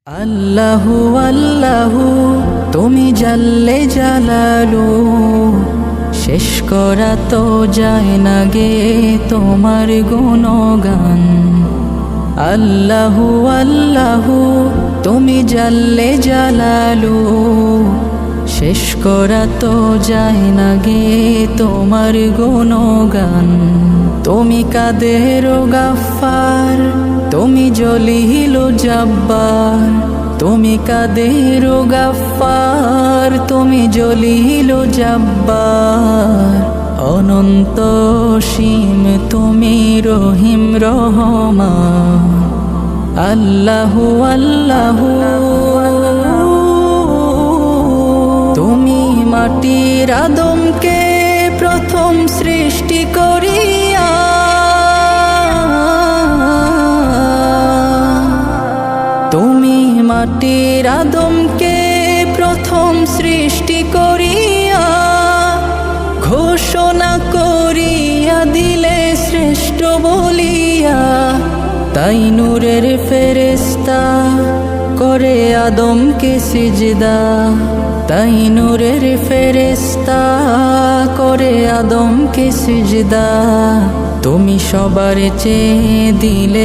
আল্লাহু আল্লাহু তুমি জাল্লে জালালু, শেষ করা তো যায় না গে তোমার গুণগান। আল্লাহু আল্লাহু তুমি জাল্লে জালালু, শেষ করা তো যায় না গে তোমার গুণগান। তুমি কাদের গাফফার, তুমি জলিল জাব্বার, তুমি কাদের গাফফার, তুমি জলিল জাব্বার। অনন্ত সীম তুমি রহিম রহমান। আল্লাহু আল্লাহু তুমি মাটির আদমকে প্রথম সৃষ্টি করিয়া, তুমি মাটির আদমকে প্রথম সৃষ্টি করিয়া, ঘোষণা করিয়া দিলে শ্রেষ্ঠ বলিয়া। তাই নূরের ফেরেশতা করে আদমকে সিজদা, তাই নূরের ফেরেশতা করে আদমকে সিজদা। তুমি সবার চেয়ে দিলে